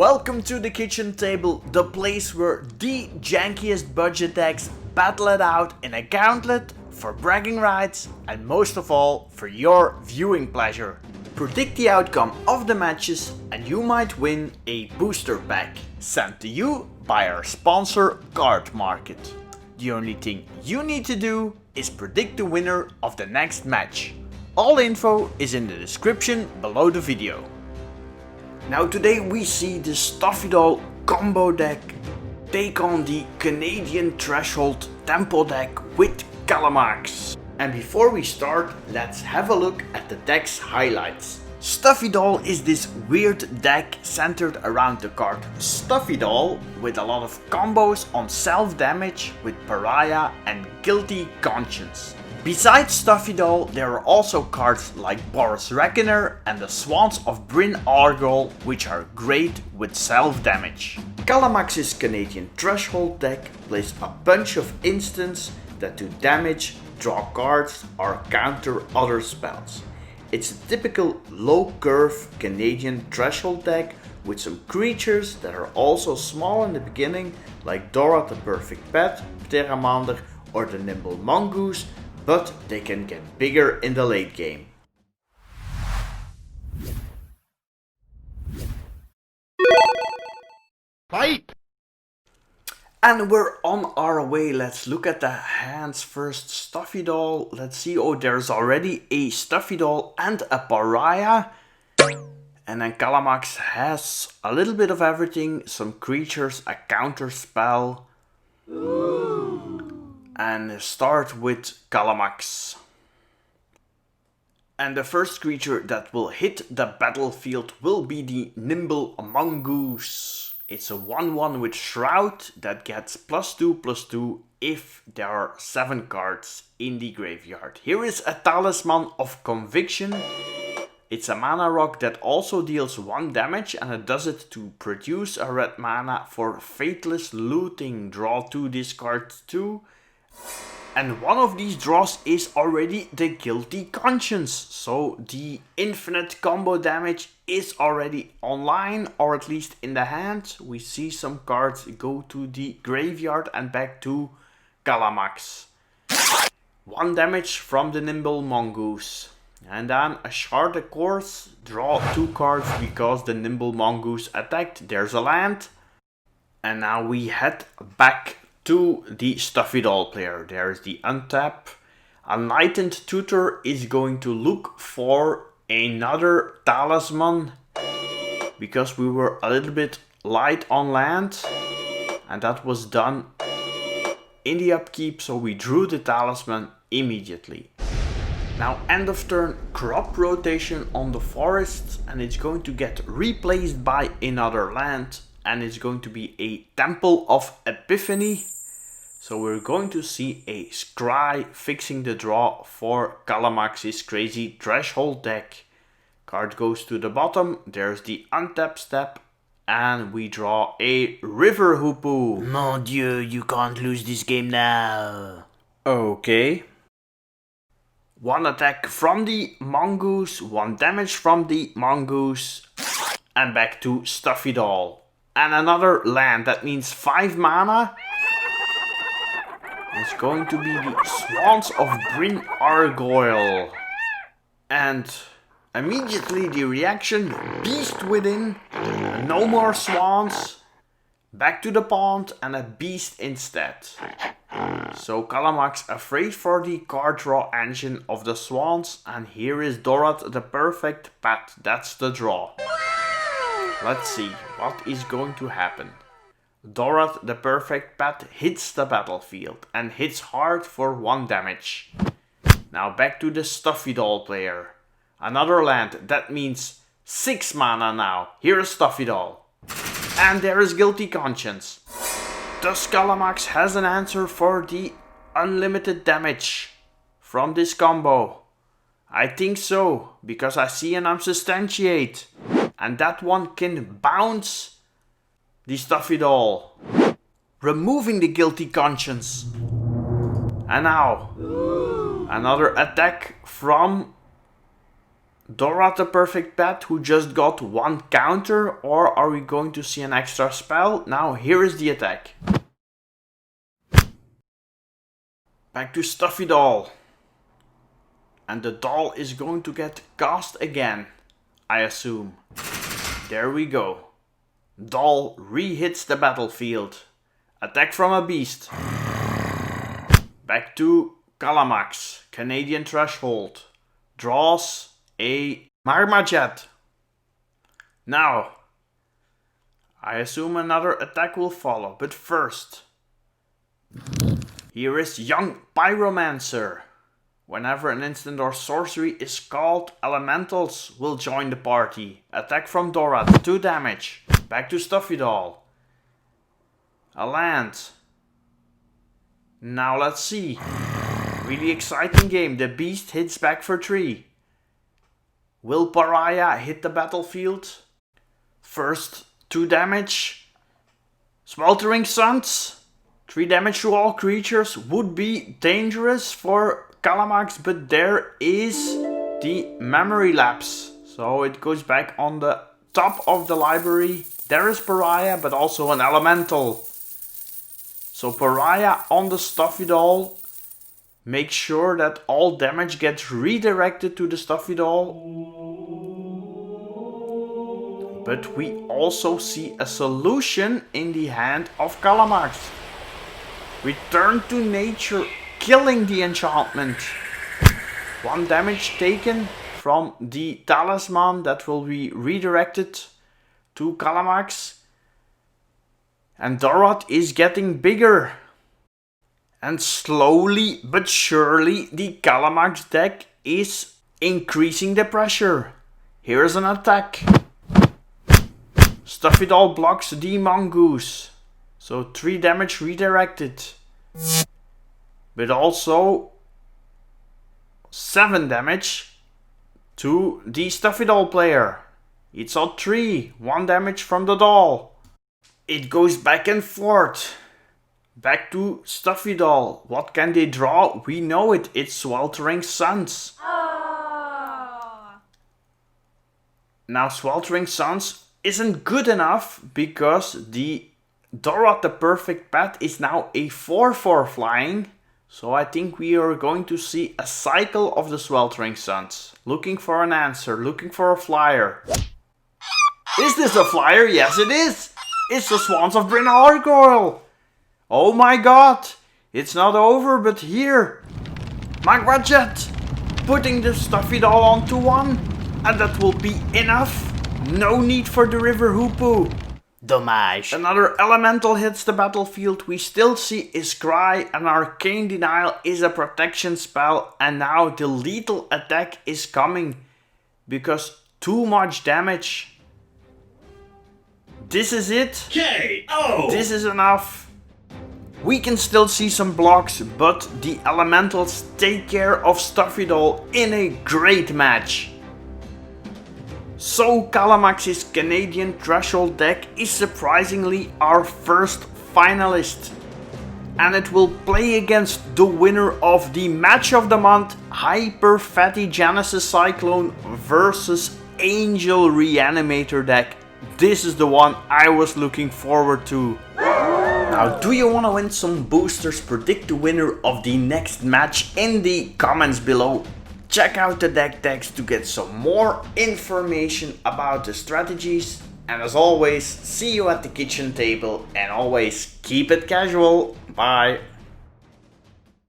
Welcome to the kitchen table, the place where the jankiest budget decks battle it out in a gauntlet for bragging rights and most of all for your viewing pleasure. Predict the outcome of the matches and you might win a booster pack sent to you by our sponsor Card Market. The only thing you need to do is predict the winner of the next match. All info is in the description below the video. Now today we see the Stuffy combo deck take on the Canadian Threshold Tempo deck with Kalamax. And before we start, let's have a look at the deck's highlights. Stuffy is this weird deck centered around the card Stuffy with a lot of combos on self damage with Pariah and Guilty Conscience. Besides Stuffy there are also cards like Boris Reckoner and the Swans of Bryn Argyle, which are great with self damage. Kalamax's Canadian Threshold deck plays a bunch of instants that do damage, draw cards or counter other spells. It's a typical low curve Canadian Threshold deck with some creatures that are also small in the beginning, like Dora the Perfect Pet, Pteramander or the Nimble Mongoose, but they can get bigger in the late game. Fight! And we're on our way. Let's look at the hands first. Stuffy let's see. Oh, there's already a Stuffy and a Pariah. And then Kalamax has a little bit of everything. Some creatures, a counter spell. And start with Kalamax. And the first creature that will hit the battlefield will be the Nimble Mongoose. It's a 1/1 with Shroud that gets +2/+2 if there are 7 cards in the graveyard. Here is a Talisman of Conviction. It's a mana rock that also deals 1 damage and it does it to produce a red mana for Faithless Looting. Draw 2, discard 2. And one of these draws is already the Guilty Conscience. So the infinite combo damage is already online, or at least in the hand. We see some cards go to the graveyard and back to Kalamax. 1 damage from the Nimble Mongoose. And then a Shard of Course. Draw 2 cards because the Nimble Mongoose attacked. There's a land. And now we head back to the Stuffy player. There's the untap. Enlightened Tutor is going to look for another Talisman because we were a little bit light on land and that was done in the upkeep, so we drew the Talisman immediately. Now end of turn, crop rotation on the forest and it's going to get replaced by another land. And it's going to be a Temple of Epiphany. So we're going to see a Scry fixing the draw for Kalamax's crazy Threshold deck. Card goes to the bottom, there's the untap step, and we draw a River Hoopoe. Mon Dieu, you can't lose this game now. Okay. 1 attack from the Mongoose, 1 damage from the Mongoose, and back to Stuffy And another land, that means 5 mana. It's going to be the Swans of Bryn Argyle. And immediately the reaction, Beast Within, no more Swans, back to the pond and a Beast instead. So Kalamax afraid for the card draw engine of the Swans, and here is Dorat the Perfect Pet, that's the draw. Let's see what is going to happen. Dorat the Perfect Pet hits the battlefield and hits hard for 1 damage. Now back to the Stuffy player. Another land, that means 6 mana now. Here is Stuffy And there is Guilty Conscience. Does Kalamax has an answer for the unlimited damage from this combo? I think so, because I see an Unsubstantiate. And that one can bounce the Stuffy removing the Guilty Conscience. And now, another attack from Dora the perfect pet who just got one counter, or are we going to see an extra spell? Now here is the attack. Back to Stuffy doll. And the doll is going to get cast again, I assume. There we go. Doll re-hits the battlefield. Attack from a beast. Back to Kalamax, Canadian Threshold. Draws a Magma Jet. Now, I assume another attack will follow, but first, here is Young Pyromancer. Whenever an instant or sorcery is called, elementals will join the party. Attack from Dora, 2 damage. Back to Stuffy doll. A land. Now let's see. Really exciting game. The beast hits back for 3. Will Pariah hit the battlefield? First 2 damage. Sweltering Suns. 3 damage to all creatures would be dangerous for Kalamax, but there is the memory lapse. So it goes back on the top of the library. There is Pariah, but also an elemental. So Pariah on the Stuffy doll. Make sure that all damage gets redirected to the Stuffy doll. But we also see a solution in the hand of Kalamax. Return to nature, killing the enchantment. 1 damage taken from the talisman that will be redirected to Kalamax. And Dorot is getting bigger. And slowly but surely the Kalamax deck is increasing the pressure. Here's an attack. Stuffy doll blocks the mongoose. So 3 damage redirected. But also 7 damage to the Stuffy doll player. It's on 3, 1 damage from the doll. It goes back and forth. Back to Stuffy doll. What can they draw? We know it. It's Sweltering Suns. Now Sweltering Suns isn't good enough because the Dora the perfect pet is now a 4/4 flying. So I think we are going to see a cycle of the Sweltering Suns. Looking for an answer, looking for a flyer. Is this a flyer? Yes it is! It's the Swans of Bryn Gargoyle! Oh my god! It's not over, but here! Magma Jet! Putting the Stuffy doll onto 1, and that will be enough. No need for the River Hoopoe. Dommage. Another elemental hits the battlefield. We still see his cry. An arcane denial is a protection spell. And now the lethal attack is coming. Because too much damage. This is it. KO! This is enough. We can still see some blocks. But the elementals take care of Stuffy doll in a great match. So Kalamax's Canadian Threshold deck is surprisingly our first finalist. And it will play against the winner of the match of the month, Hyper Fatty Genesis Cyclone versus Angel Reanimator deck. This is the one I was looking forward to. Now, do you want to win some boosters? Predict the winner of the next match in the comments below. Check out the deck decks to get some more information about the strategies. And as always, see you at the kitchen table and always keep it casual. Bye.